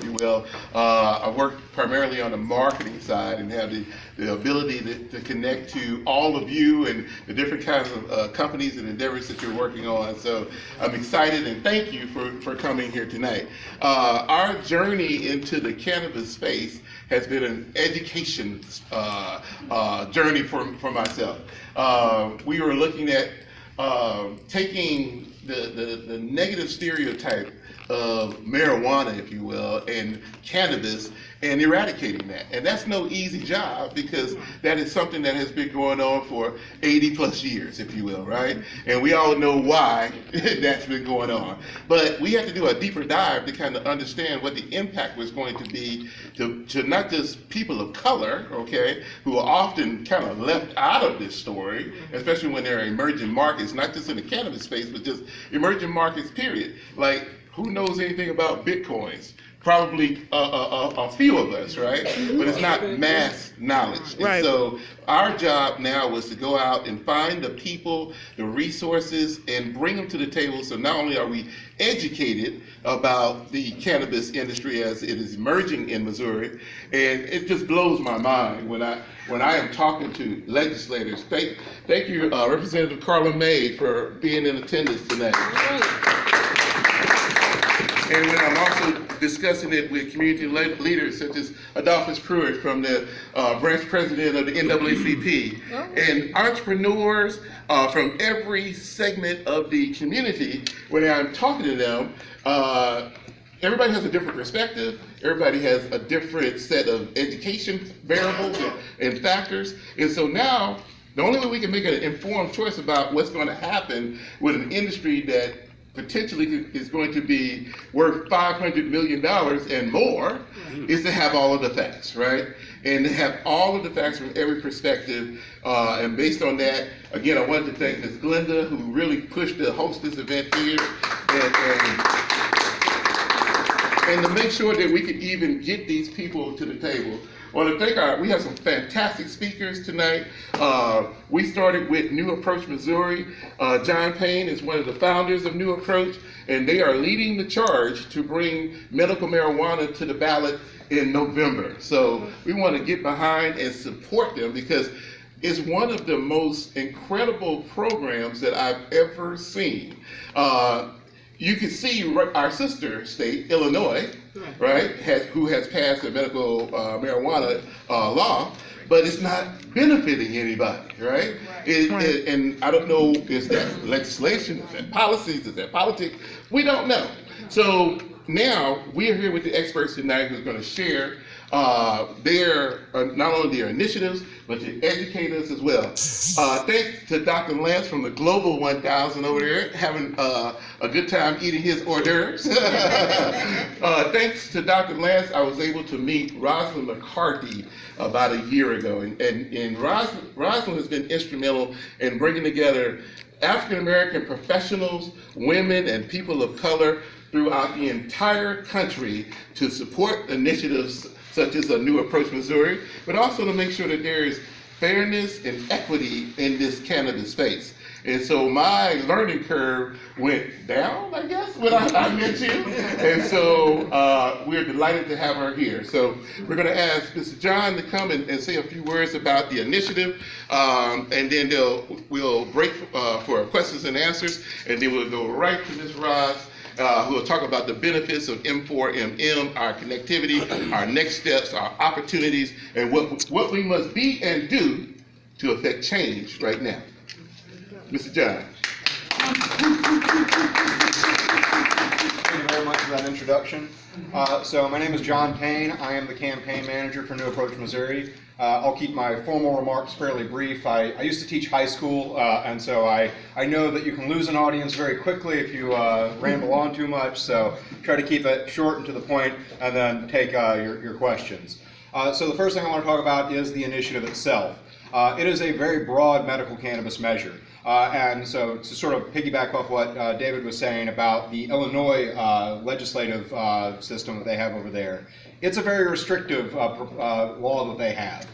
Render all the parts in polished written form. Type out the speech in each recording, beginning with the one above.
you will. I work primarily on the marketing side and have the ability to connect to all of you and the different kinds of companies and endeavors that you're working on. So I'm excited and thank you for coming here tonight. Our journey into the cannabis space has been an education journey for myself. We were looking at taking the negative stereotype of marijuana, if you will, and cannabis, and eradicating that. And that's no easy job, because that is something that has been going on for 80 plus years, if you will, right? And we all know why that's been going on. But we had to do a deeper dive to kind of understand what the impact was going to be to not just people of color, okay, who are often kind of left out of this story, especially when they're emerging markets, not just in the cannabis space, but just emerging markets, period. Like, who knows anything about Bitcoins? Probably a few of us, right? But it's not mass knowledge. Right. And so our job now was to go out and find the people, the resources, and bring them to the table. So not only are we educated about the cannabis industry as it is emerging in Missouri, and it just blows my mind when I am talking to legislators. Thank you, Representative Carla May, for being in attendance tonight. And when I'm also discussing it with community leaders such as Adolphus Pruitt from the branch president of the NAACP, and entrepreneurs from every segment of the community, when I'm talking to them, everybody has a different perspective. Everybody has a different set of education variables and factors. And so now, the only way we can make an informed choice about what's going to happen with an industry that potentially is going to be worth $500 million and more, is to have all of the facts, right? And to have all of the facts from every perspective. And based on that, again, I wanted to thank Ms. Glenda, who really pushed to host this event here, and to make sure that we could even get these people to the table. I want to thank we have some fantastic speakers tonight. We started with New Approach Missouri. John Payne is one of the founders of New Approach, and they are leading the charge to bring medical marijuana to the ballot in November. So we want to get behind and support them, because it's one of the most incredible programs that I've ever seen. You can see our sister state, Illinois, right, who has passed a medical marijuana law, but it's not benefiting anybody, right? And I don't know, is that legislation, is that policies, is that politics? We don't know. So now we are here with the experts tonight who's going to share not only their initiatives, but to educate us as well. Thanks to Dr. Lance from the Global 1000 over there, having a good time eating his hors d'oeuvres. Thanks to Dr. Lance, I was able to meet Rosalind McCarthy about a year ago, and Rosalind has been instrumental in bringing together African-American professionals, women, and people of color throughout the entire country to support initiatives such as a New Approach Missouri, but also to make sure that there is fairness and equity in this cannabis space. And so my learning curve went down, I guess, when I met you. And so we're delighted to have her here. So we're going to ask Mr. John to come and say a few words about the initiative, and then we'll break for questions and answers, and then we'll go right to Ms. Ross, who will talk about the benefits of M4MM, our connectivity, our next steps, our opportunities, and what we must be and do to affect change right now. Mr. John. Thank you very much for that introduction. So my name is John Payne. I am the campaign manager for New Approach Missouri. I'll keep my formal remarks fairly brief. I used to teach high school, and so I know that you can lose an audience very quickly if you ramble on too much, so try to keep it short and to the point, and then take your questions. So the first thing I want to talk about is the initiative itself. It is a very broad medical cannabis measure. And so to sort of piggyback off what David was saying about the Illinois legislative system that they have over there, it's a very restrictive law that they have.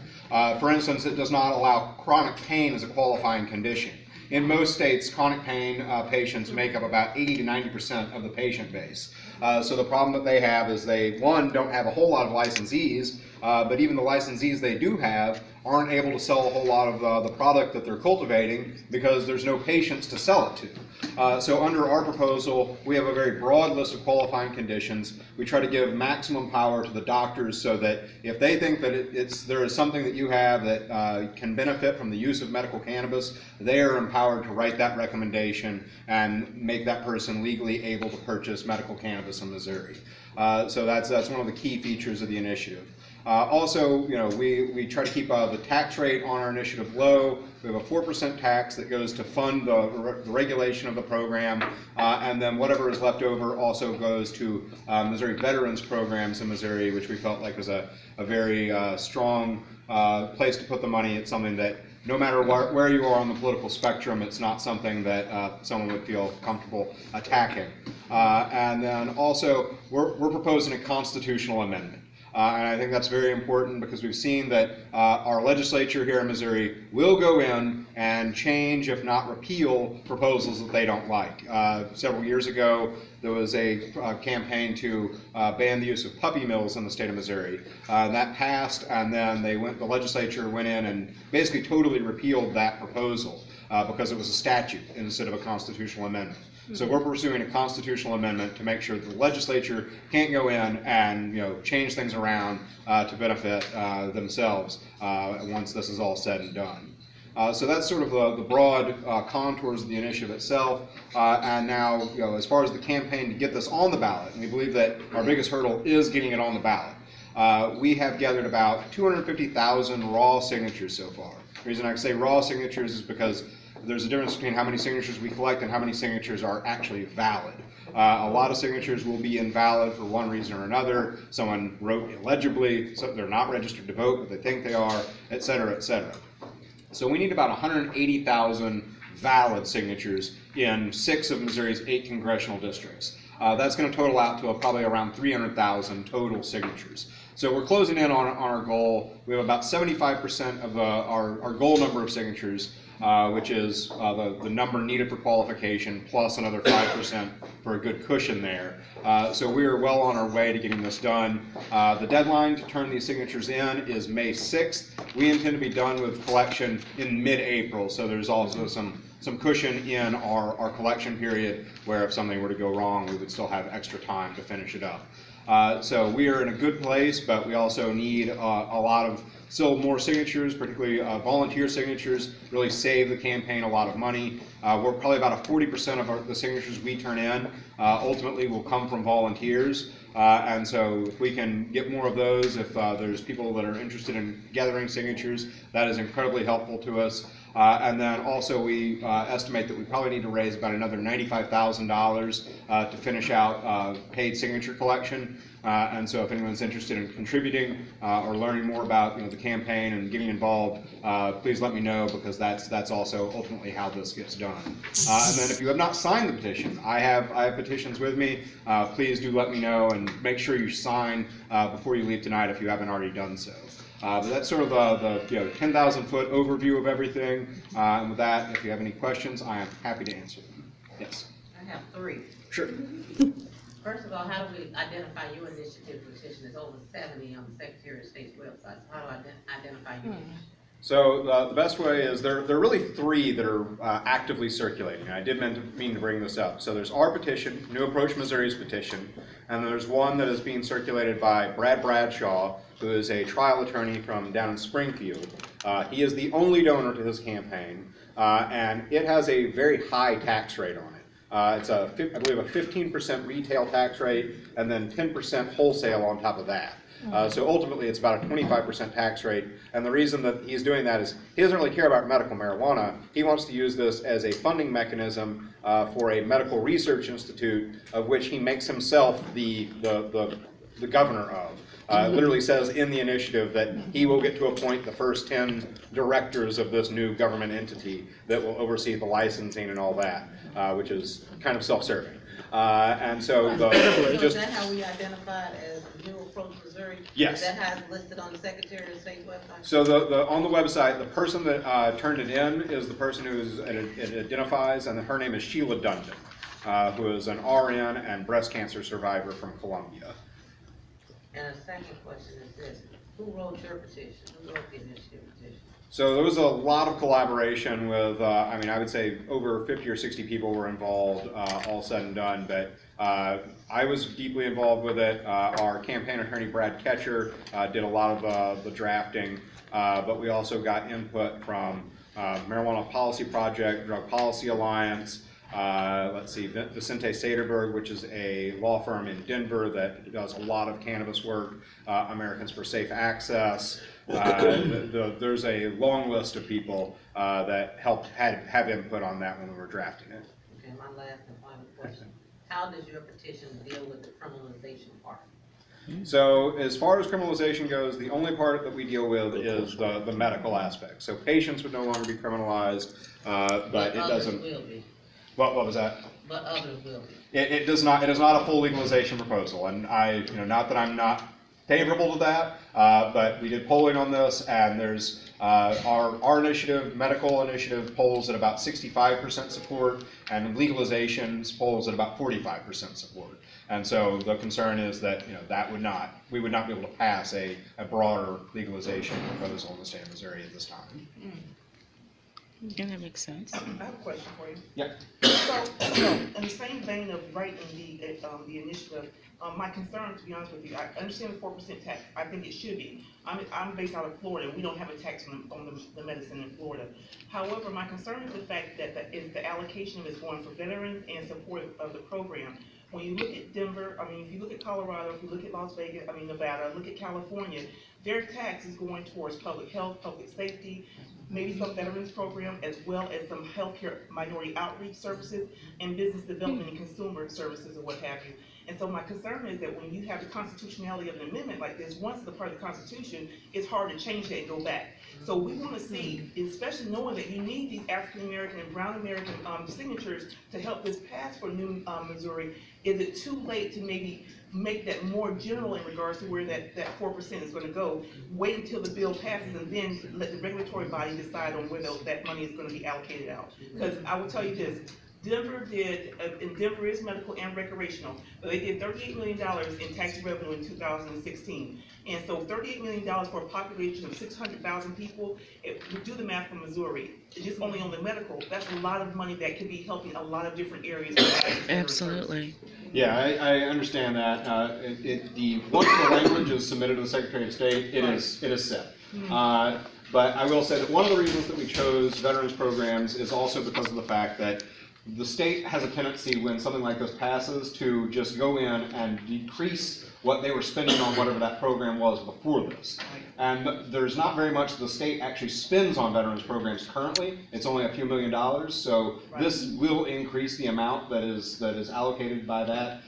For instance, it does not allow chronic pain as a qualifying condition. in most states, chronic pain patients make up about 80 to 90% of the patient base. So the problem that they have is they, one, don't have a whole lot of licensees, but even the licensees they do have aren't able to sell a whole lot of the product that they're cultivating because there's no patients to sell it to. So under our proposal, we have a very broad list of qualifying conditions. We try to give maximum power to the doctors so that if they think that there is something that you have that can benefit from the use of medical cannabis, they are empowered to write that recommendation and make that person legally able to purchase medical cannabis in Missouri. So that's one of the key features of the initiative. Also, we try to keep the tax rate on our initiative low. We have a 4% tax that goes to fund the regulation of the program, and then whatever is left over also goes to Missouri veterans programs in Missouri, which we felt like was a very strong place to put the money. It's something that no matter where you are on the political spectrum, it's not something that someone would feel comfortable attacking. And then also, we're proposing a constitutional amendment. And I think that's very important because we've seen that our legislature here in Missouri will go in and change, if not repeal, proposals that they don't like. Several years ago, there was a campaign to ban the use of puppy mills in the state of Missouri. That passed, and then the legislature went in and basically totally repealed that proposal because it was a statute instead of a constitutional amendment. So we're pursuing a constitutional amendment to make sure that the legislature can't go in and change things around to benefit themselves once this is all said and done. So that's sort of the broad contours of the initiative itself. And now, as far as the campaign to get this on the ballot, and we believe that our biggest hurdle is getting it on the ballot. We have gathered about 250,000 raw signatures so far. The reason I say raw signatures is because there's a difference between how many signatures we collect and how many signatures are actually valid. A lot of signatures will be invalid for one reason or another. Someone wrote illegibly, so they're not registered to vote, but they think they are, et cetera, et cetera. So we need about 180,000 valid signatures in 6 of Missouri's 8 congressional districts. That's going to total out to probably around 300,000 total signatures. So we're closing in on our goal. We have about 75% of our goal number of signatures, which is the number needed for qualification, plus another 5% for a good cushion there. So we are well on our way to getting this done. The deadline to turn these signatures in is May 6th. We intend to be done with collection in mid-April, so there's also some cushion in our collection period where if something were to go wrong, we would still have extra time to finish it up. So we are in a good place, but we also need a lot of still more signatures, particularly volunteer signatures, really save the campaign a lot of money. We're probably about 40% of the signatures we turn in ultimately will come from volunteers. And so if we can get more of those, if there's people that are interested in gathering signatures, that is incredibly helpful to us. And then also we estimate that we probably need to raise about another $95,000 to finish out paid signature collection. And so if anyone's interested in contributing or learning more about the campaign and getting involved, please let me know, because that's also ultimately how this gets done. And then if you have not signed the petition, I have petitions with me. Please do let me know and make sure you sign before you leave tonight if you haven't already done so. But that's sort of the 10,000-foot overview of everything. And with that, if you have any questions, I am happy to answer them. Yes? I have 3. Sure. First of all, how do we identify your initiative petition? There's over 70 on the Secretary of State's website. So how do I identify your initiative? So the best way is there are really 3 that are actively circulating. And I did mean to bring this up. So there's our petition, New Approach Missouri's petition, and there's one that is being circulated by Brad Bradshaw, who is a trial attorney from down in Springfield. He is the only donor to his campaign, and it has a very high tax rate on it. It's I believe a 15% retail tax rate and then 10% wholesale on top of that. So ultimately it's about a 25% tax rate, and the reason that he's doing that is he doesn't really care about medical marijuana. He wants to use this as a funding mechanism for a medical research institute of which he makes himself the governor of. It literally says in the initiative that he will get to appoint the first 10 directors of this new government entity that will oversee the licensing and all that, which is kind of self-serving. And so Is that how we identify it as New Approach Missouri? Missouri? Yes. Is that how it's listed on the Secretary of State's website? So on the website, the person that turned it in is the person it identifies, and her name is Sheila Dundon, who is an RN and breast cancer survivor from Columbia. And a second question is this: who wrote your petition? Who wrote the initiative petition? So there was a lot of collaboration with, I mean, I would say over 50 or 60 people were involved, all said and done, but I was deeply involved with it. Our campaign attorney, Brad Ketcher, did a lot of the drafting, but we also got input from Marijuana Policy Project, Drug Policy Alliance, let's see, Vicente Sederberg, which is a law firm in Denver that does a lot of cannabis work, Americans for Safe Access. There's a long list of people that helped have input on that when we were drafting it. Okay, my last and final question: how does your petition deal with the criminalization part? So as far as criminalization goes, the only part that we deal with is the medical aspect. So patients would no longer be criminalized, but it doesn't. Will be. What was that? But others will be. It does not. It is not a full legalization proposal, and not that I'm not favorable to that, but we did polling on this, and there's our initiative, medical initiative, polls at about 65% support, and legalization polls at about 45% support. And so the concern is that we would not be able to pass a broader legalization proposal in the state of Missouri at this time. Yeah, that makes sense. I have a question for you. Yep. So, in the same vein of writing the initiative, my concern, to be honest with you, I understand the 4% tax. I think it should be. I'm based out of Florida. We don't have a tax on the medicine in Florida. However, my concern is the fact that the allocation is going for veterans and support of the program. When you look at Denver, I mean, if you look at Colorado, if you look at Las Vegas, I mean Nevada, look at California, their tax is going towards public health, public safety, maybe some veterans program, as well as some healthcare minority outreach services and business development and consumer services or what have you. And so my concern is that when you have the constitutionality of an amendment like this, once it's a part of the Constitution, it's hard to change that and go back. So we want to see, especially knowing that you need these African American and Brown American signatures to help this pass for New Missouri, is it too late to maybe make that more general in regards to where that 4% is going to go? Wait until the bill passes and then let the regulatory body decide on where that money is going to be allocated out. Because I will tell you this, Denver did, and Denver is medical and recreational, but they did $38 million in tax revenue in 2016. And so $38 million for a population of 600,000 people, if we do the math for Missouri, just only on the medical, that's a lot of money that could be helping a lot of different areas. Absolutely. Yeah, I understand that. Once the language is submitted to the Secretary of State, it is set. But I will say that one of the reasons that we chose veterans programs is also because of the fact that the state has a tendency, when something like this passes, to just go in and decrease what they were spending on whatever that program was before this. And there's not very much the state actually spends on veterans programs currently. It's only a few $1,000,000. So this will increase the amount that is allocated by that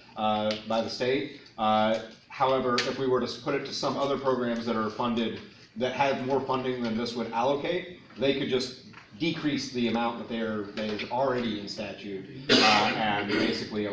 by the state. However, if we were to put it to some other programs that are funded, that have more funding than this would allocate, they could just decrease the amount that they're already in statute and basically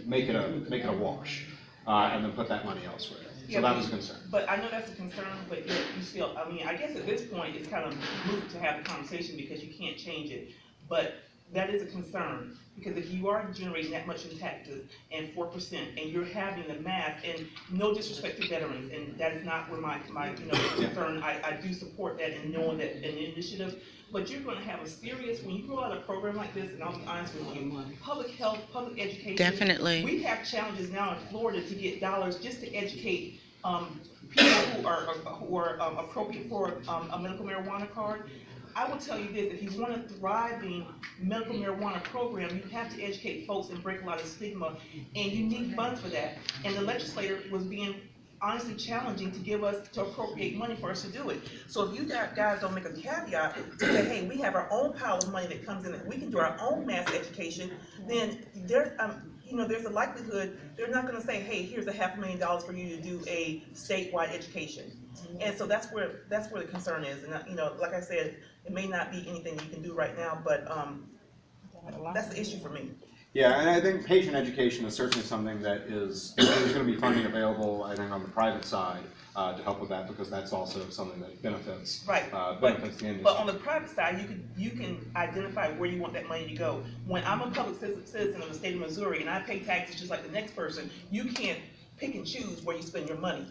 make it a wash, and then put that money elsewhere. So that was a concern. But I know that's a concern, but yet you still, I mean, I guess at this point it's kind of moot to have the conversation because you can't change it. But that is a concern, because if you are generating that much in taxes and 4%, and you're having the math, and no disrespect to veterans, and that is not where my concern. I do support that and knowing that an initiative. But you're going to have a serious, when you roll out a program like this, and I'll be honest with you, public health, public education. Definitely. We have challenges now in Florida to get dollars just to educate people who are appropriate for a medical marijuana card. I will tell you this, if you want a thriving medical marijuana program, you have to educate folks and break a lot of stigma, and you need funds for that. And the legislator was being honestly challenging to appropriate money for us to do it. So if you guys don't make a caveat to say, hey, we have our own pile of money that comes in, we can do our own mass education, then there's a likelihood they're not going to say, hey, here's $500,000 for you to do a statewide education. And so that's where the concern is. And like I said, it may not be anything you can do right now, but that's the issue for me. Yeah, and I think patient education is certainly something that there's going to be funding available, I think, on the private side to help with that, because that's also something that benefits Right. benefits the industry. But on the private side, you can identify where you want that money to go. When I'm a public citizen of the state of Missouri and I pay taxes just like the next person, you can't pick and choose where you spend your money.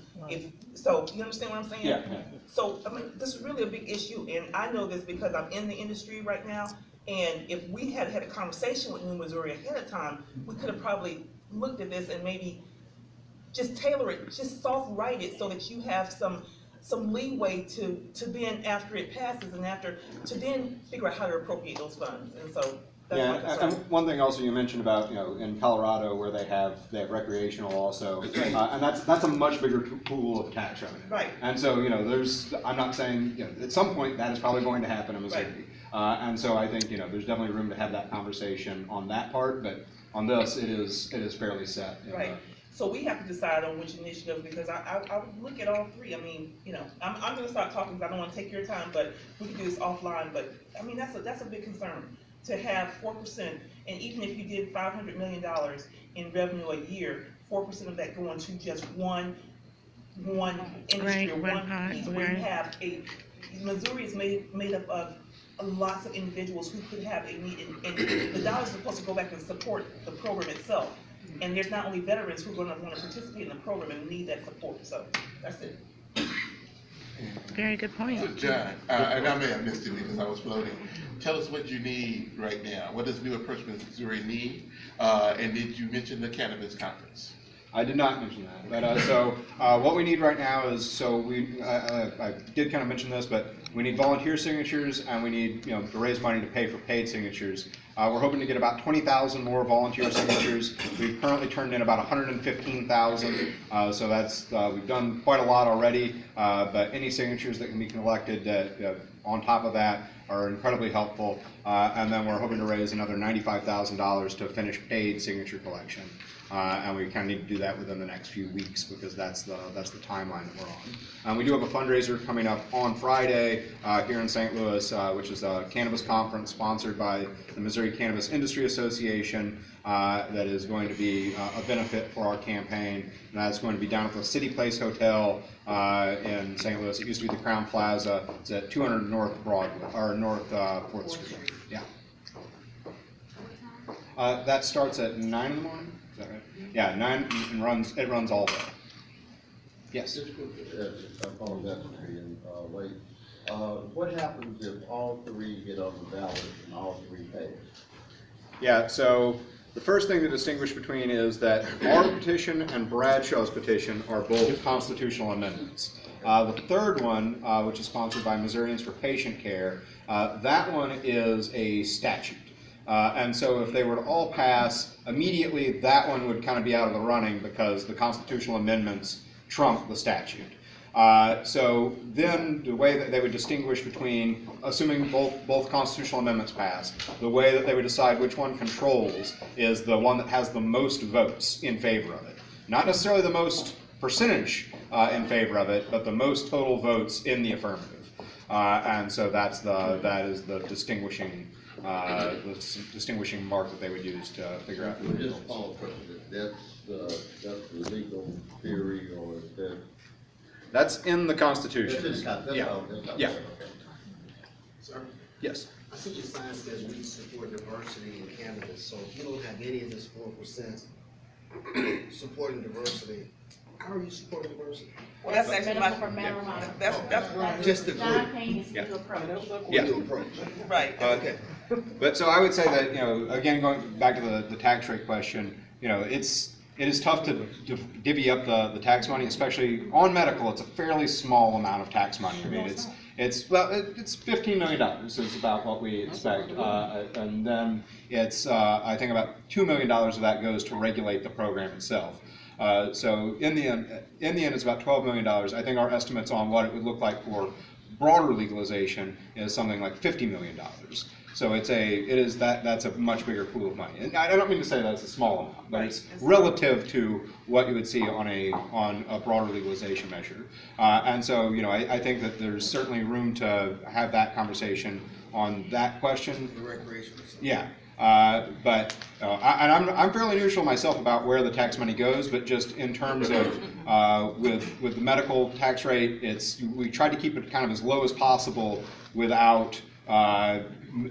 So you understand what I'm saying? Yeah. So I mean, this is really a big issue, and I know this because I'm in the industry right now. And if we had had a conversation with New Missouri ahead of time, we could have probably looked at this and maybe just tailor it, just soft write it so that you have some leeway to then, after it passes and to then figure out how to appropriate those funds. And so that's my concern. And one thing also you mentioned about, in Colorado where they have recreational also, and that's a much bigger pool of tax revenue. Right. And so, I'm not saying, at some point that is probably going to happen in Missouri. Right. And so I think, there's definitely room to have that conversation on that part, but on this, it is fairly set. Right. So we have to decide on which initiative, because I would look at all three. I mean, I'm going to start talking because I don't want to take your time, but we can do this offline. But I mean, that's a big concern to have 4%, and even if you did $500 million in revenue a year, 4% of that going to just one industry, or one piece. Where you have Missouri is made up of lots of individuals who could have a need, and the dollars are supposed to go back and support the program itself. And there's not only veterans who are going to want to participate in the program and need that support. So that's it. Very good point. So John, and I may have missed it because I was floating. Tell us what you need right now. What does New Approach Missouri need? And did you mention the cannabis conference? I did not mention that, but what we need right now is, I did kind of mention this, but we need volunteer signatures, and we need to raise money to pay for paid signatures. We're hoping to get about 20,000 more volunteer signatures. We've currently turned in about 115,000, so that's we've done quite a lot already. But any signatures that can be collected on top of that are incredibly helpful. And then we're hoping to raise another $95,000 to finish paid signature collection. And we kind of need to do that within the next few weeks, because that's the timeline that we're on. We do have a fundraiser coming up on Friday here in St. Louis, which is a cannabis conference sponsored by the Missouri Cannabis Industry Association that is going to be a benefit for our campaign. And that's going to be down at the City Place Hotel in St. Louis. It used to be the Crown Plaza. It's at 200 North Broadway, or North 4th Street. Yeah. That starts at 9 in the morning. Is that right? Yeah, 9 and it runs all day. Yes. Just I apologize for being late. What happens if all three get on the ballot and all three pass? Yeah, so the first thing to distinguish between is that our petition and Bradshaw's petition are both constitutional amendments. The third one, which is sponsored by Missourians for Patient Care, that one is a statute. And so if they were to all pass, immediately that one would kind of be out of the running because the constitutional amendments trump the statute. So then the way that they would distinguish between, assuming both constitutional amendments pass, the way that they would decide which one controls is the one that has the most votes in favor of it. Not necessarily the most percentage in favor of it, but the most total votes in the affirmative. And so that is the distinguishing mark that they would use to figure out. Just follow precedent. That's the legal theory, or is that? That's in the Constitution. Yeah. Yeah. Sir? Yes. I see your sign says we support diversity in cannabis, so if you don't have any of this 4% supporting diversity, how are you supporting diversity? Well, that's actually my, That's just the John group. Payne is Yeah. new approach. Yeah. New approach. right. Okay. But so I would say that, again, going back to the tax rate question, it is tough to divvy up the tax money, especially on medical. It's a fairly small amount of tax money. I mean, it's $15 million is about what we expect, and then it's I think about $2 million of that goes to regulate the program itself. So in the end, it's about $12 million. I think our estimates on what it would look like for broader legalization is something like $50 million. So that's a much bigger pool of money. And I don't mean to say that's a small amount, but it's relative to what you would see on a broader legalization measure. And so, I think that there's certainly room to have that conversation on that question. The recreational side. Yeah. I'm fairly neutral myself about where the tax money goes, but just in terms of with the medical tax rate, we tried to keep it kind of as low as possible without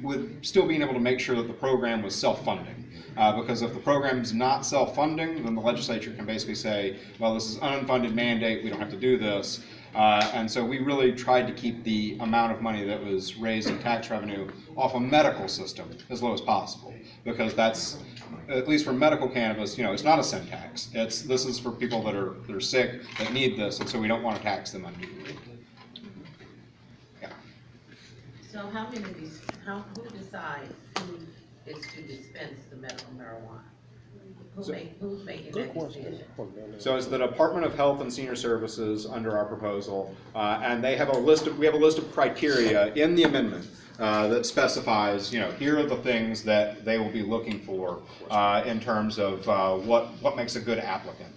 with still being able to make sure that the program was self-funding. Because if the program's not self-funding, then the legislature can basically say, well, this is an unfunded mandate, we don't have to do this. And so we really tried to keep the amount of money that was raised in tax revenue off a medical system as low as possible, because that's, at least for medical cannabis, it's not a sin tax. This is for people that are sick, that need this, and so we don't want to tax them unduly. Yeah. So how many of these, who decides who is to dispense the medical marijuana? Who's making that decision? So it's the Department of Health and Senior Services under our proposal, and we have a list of criteria in the amendment that specifies, here are the things that they will be looking for in terms of what makes a good applicant.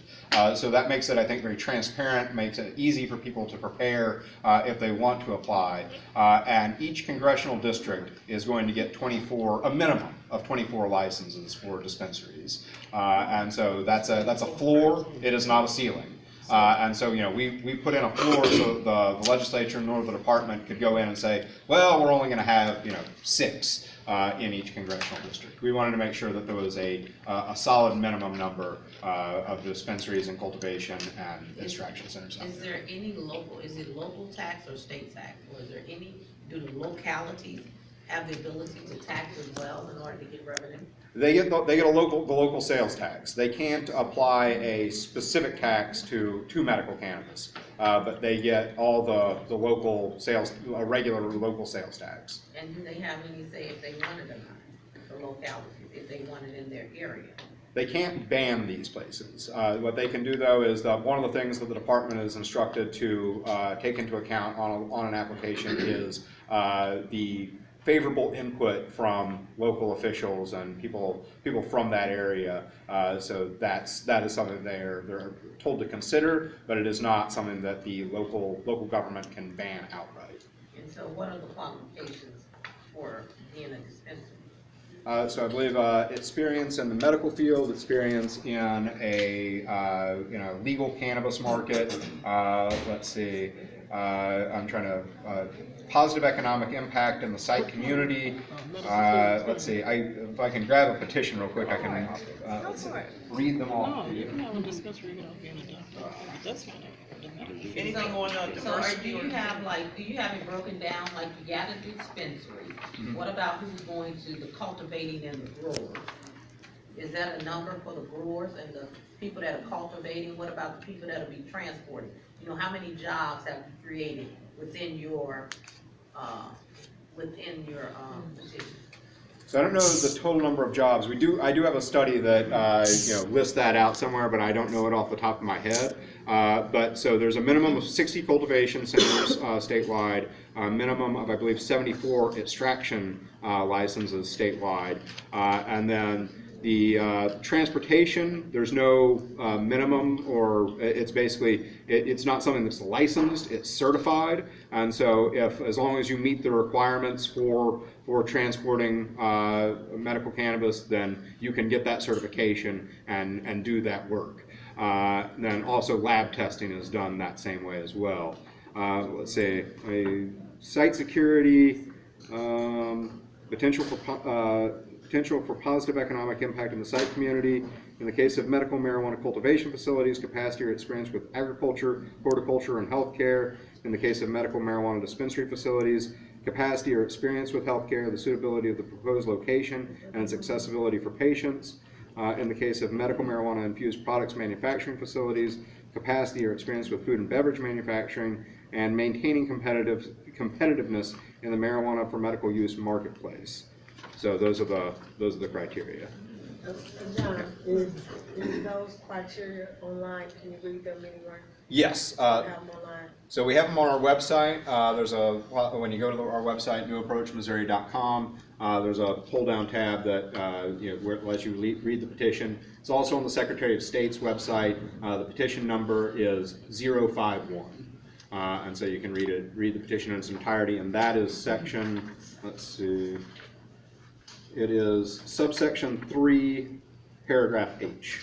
So that makes it, I think, very transparent, makes it easy for people to prepare if they want to apply. And each congressional district is going to get a minimum of 24 licenses for dispensaries. And so that's a floor, it is not a ceiling. And so, we put in a floor so the legislature nor the department could go in and say, well, we're only going to have, 6 in each congressional district. We wanted to make sure that there was a solid minimum number of dispensaries and cultivation and extraction centers out Is there any is it local tax or state tax? Or is there do the localities have the ability to tax as well in order to get revenue? They get the local sales tax. They can't apply a specific tax to medical cannabis, but they get all the local sales, a regular local sales tax. And do they have any say if they want it or not? The localities, if they want it in their area? They can't ban these places. What they can do, though, is one of the things that the department is instructed to take into account on an application is the favorable input from local officials and people from that area. So that is something they're told to consider, but it is not something that the local government can ban outright. And so what are the qualifications for being a dispensary? So I believe experience in the medical field, experience in a legal cannabis market. Let's see. I'm trying to positive economic impact in the site community. Let's see. If I can grab a petition real quick, I can read them all. No, you can have a dispensary without being a doctor. That's fine. Anything on diversity? Do you have it broken down, like you got a dispensary? Mm-hmm. What about who's going to the cultivating and the growers? Is that a number for the growers and the people that are cultivating? What about the people that will be transporting? How many jobs have you created within your position? So I don't know the total number of jobs. I do have a study that lists that out somewhere, but I don't know it off the top of my head. But so there's a minimum of 60 cultivation centers statewide, a minimum of, I believe, 74 extraction licenses statewide, and then the transportation, there's no minimum, or it's basically, it's not something that's licensed, it's certified. And so as long as you meet the requirements for transporting medical cannabis, then you can get that certification and do that work. Then also lab testing is done that same way as well. Let's say site security, potential for positive economic impact in the site community. In the case of medical marijuana cultivation facilities, capacity or experience with agriculture, horticulture, and healthcare. In the case of medical marijuana dispensary facilities, capacity or experience with healthcare, the suitability of the proposed location, and its accessibility for patients. In the case of medical marijuana infused products manufacturing facilities, capacity or experience with food and beverage manufacturing, and maintaining competitiveness in the marijuana for medical use marketplace. So those are the criteria. John, is those criteria online? Can you read them anywhere? Yes. Have them online? So we have them on our website. When you go to our website, newapproachmissouri.com, there's a pull-down tab that where it lets you read the petition. It's also on the Secretary of State's website. The petition number is 051. And so you can read the petition in its entirety, and that is section, let's see, It is subsection 3, paragraph H.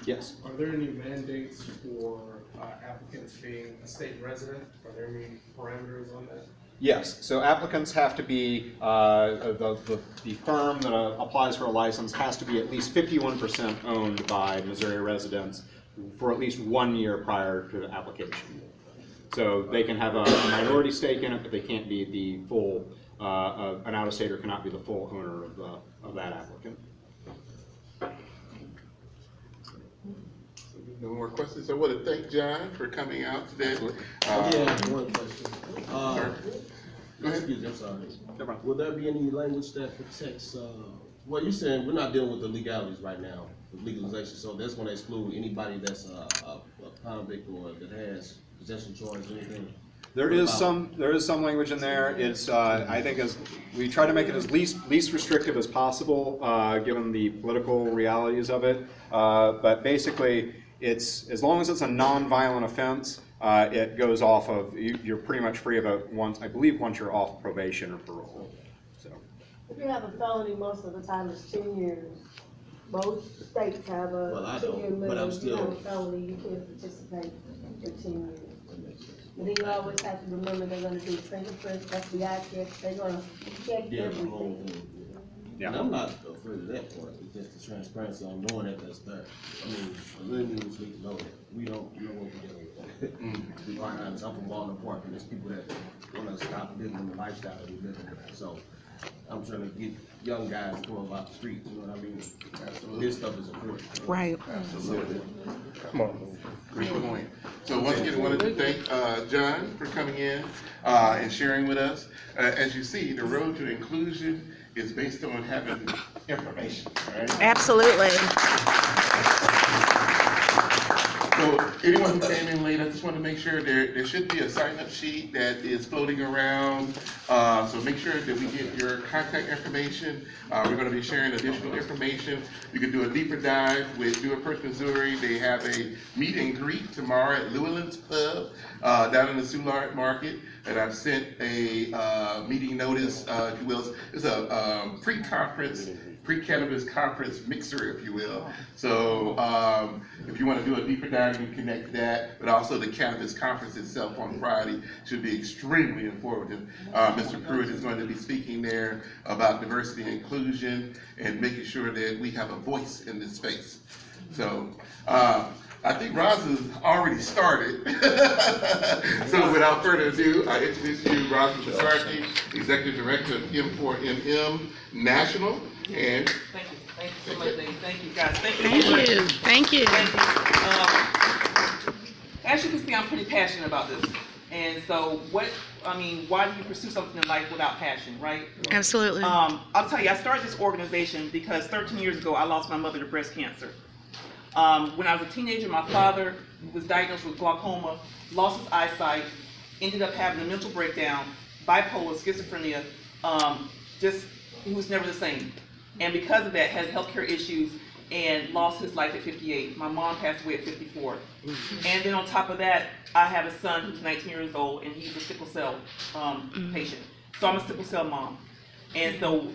Yes. Are there any mandates for applicants being a state resident? Are there any parameters on that? Yes, so applicants have to be, the firm that applies for a license has to be at least 51% owned by Missouri residents for at least 1 year prior to the application. So they can have a minority stake in it, but they can't be the full, an out-of-stater cannot be the full owner of that applicant. No more questions. I want to thank John for coming out today. One question. Excuse me, I'm sorry. Will there be any language that protects, well, you're saying we're not dealing with the legalities right now, the legalization, so that's going to exclude anybody that's a convict or that has possession charge or anything? There is some language in there. It's I think we try to make it as least restrictive as possible, given the political realities of it. But basically, it's as long as it's a non-violent offense, it goes off of you're pretty much free of it once you're off probation or parole. So If you have a felony, most of the time it's 10 years. Most states have a 10-year limit. If you have a felony, you can't participate for 10 years. But then you always have to remember they're going to do fingerprints, FBI checks, they're going to check everything. Yeah, I'm not afraid of that part. It's just the transparency on knowing that that's there. I mean, the millennials need to know that. We don't know what we're dealing with. To be quite honest, I'm from Walnut Park, and there's people that want to stop living the lifestyle that we live in. So I'm trying to get young guys going out the streets, you know what I mean? Absolutely. This stuff is important. Right. Absolutely. Come on. Great point. So once again, I wanted to thank John for coming in and sharing with us. As you see, the road to inclusion is based on having information, right? Absolutely. So anyone who came in late, I just want to make sure there should be a sign-up sheet that is floating around. So make sure that we get your contact information. We're going to be sharing additional information. You can do a deeper dive with New Approach Missouri. They have a meet and greet tomorrow at Llewellyn's Pub down in the Soulard Market. And I've sent a meeting notice, if you will. It's a pre-cannabis conference mixer, if you will. So if you want to do a deeper dive, you can connect that. But also the cannabis conference itself on Friday should be extremely informative. Mr. Pruitt is going to be speaking there about diversity and inclusion and making sure that we have a voice in this space. So I think Roz has already started. So without further ado, I introduce you Roz Basarki, Executive Director of M4MM National. And Thank you so much, ladies. Thank you, guys. Thank you. Thank you. Thank you. As you can see, I'm pretty passionate about this. And so why do you pursue something in life without passion, right? Absolutely. I'll tell you, I started this organization because 13 years ago, I lost my mother to breast cancer. When I was a teenager, my father was diagnosed with glaucoma, lost his eyesight, ended up having a mental breakdown, bipolar, schizophrenia, he was never the same. And because of that, had healthcare issues and lost his life at 58. My mom passed away at 54. And then on top of that, I have a son who's 19 years old, and he's a sickle cell patient. So I'm a sickle cell mom. And so